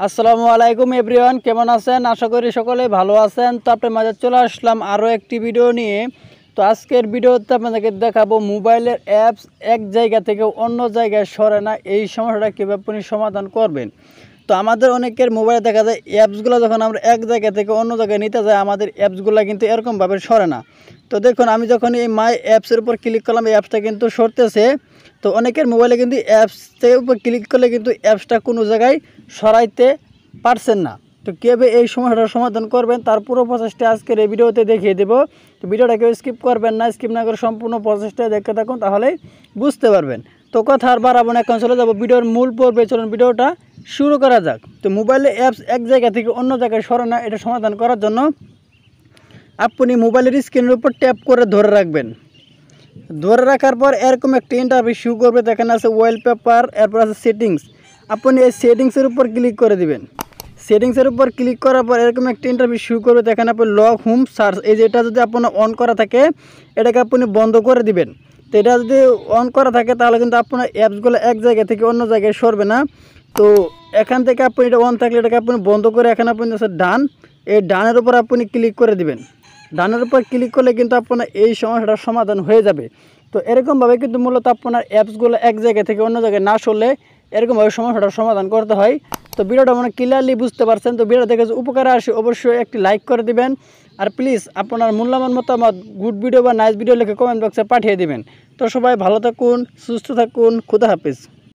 আসসালামু আলাইকুম এভরিওয়ান, কেমন আছেন? আশা করি সকলে ভালো আছেন। তো আপনার মাঝে চলে আসলাম আরও একটি ভিডিও নিয়ে। তো আজকের ভিডিওতে আপনাদেরকে দেখাবো মোবাইলের অ্যাপস এক জায়গা থেকে অন্য জায়গায় সরে না, এই সমস্যাটা কীভাবে আপনি সমাধান করবেন। তো আমাদের অনেকের মোবাইলে দেখা যায় অ্যাপসগুলো যখন আমরা এক জায়গা থেকে অন্য জায়গায় নিতে যাই, আমাদের অ্যাপসগুলো কিন্তু এরকমভাবে সরে না। তো দেখুন, আমি যখন এই মাই অ্যাপসের উপর ক্লিক করলাম, এই অ্যাপসটা কিন্তু সরতেছে। তো অনেকের মোবাইলে কিন্তু অ্যাপসের উপর ক্লিক করলে কিন্তু অ্যাপসটা কোনো জায়গায় সরাইতে পারছেন না। তো কীভাবে এই সমস্যাটার সমাধান করবেন তার পুরো প্রসেসটা আজকের এই ভিডিওতে দেখিয়ে দেবো। তো ভিডিওটা কেউ স্কিপ করবেন না, স্কিপ না করে সম্পূর্ণ প্রসেসটা দেখতে থাকুন, তাহলেই বুঝতে পারবেন। তো কথা আর বাড়াবো না, এখন চলে যাবো ভিডিওর মূল পর্বে। চলুন ভিডিওটা শুরু করা যাক। তো মোবাইলে অ্যাপস এক জায়গা থেকে অন্য জায়গায় সরে না, এটা সমাধান করার জন্য আপনি মোবাইলের স্ক্রিনের উপর ট্যাপ করে ধরে রাখবেন। ধরে রাখার পর এরকম একটা ইন্টারফেস শো করবে, এখানে আছে ওয়ালপেপার, এরপর আছে সেটিংস। আপনি এই সেটিংসের উপর ক্লিক করে দিবেন। সেটিংসের উপর ক্লিক করার পর এরকম একটা ইন্টারফেস শো করবে, এখানে আপনি লক হোম সার্চ, এই যেটা যদি আপনার অন করা থাকে এটাকে আপনি বন্ধ করে দিবেন। তো এটা যদি অন করা থাকে তাহলে কিন্তু আপনার অ্যাপসগুলো এক জায়গা থেকে অন্য জায়গায় সরবে না। তো এখান থেকে আপনি এটা অন থাকলে এটাকে আপনি বন্ধ করে এখানে আপনি আছে ডান, এই ডানের উপর আপনি ক্লিক করে দিবেন। ডানের উপর ক্লিক করলে কিন্তু আপনার এই সমস্যাটার সমাধান হয়ে যাবে। তো এরকমভাবে কিন্তু মূলত আপনার অ্যাপসগুলো এক জায়গা থেকে অন্য জায়গায় না সরলে এরকমভাবে সমস্যাটার সমাধান করতে হয়। তো ভিডিওটা মানে ক্লিয়ারলি বুঝতে পারছেন। তো ভিডিও দেখে উপকারে আসে অবশ্যই একটি লাইক করে দিবেন। আর প্লিজ আপনার মূল্যবান মতামত গুড ভিডিও বা নাইস ভিডিও লিখে কমেন্ট বক্সে পাঠিয়ে দিবেন। তো সবাই ভালো থাকুন, সুস্থ থাকুন, খুদা হাফিজ।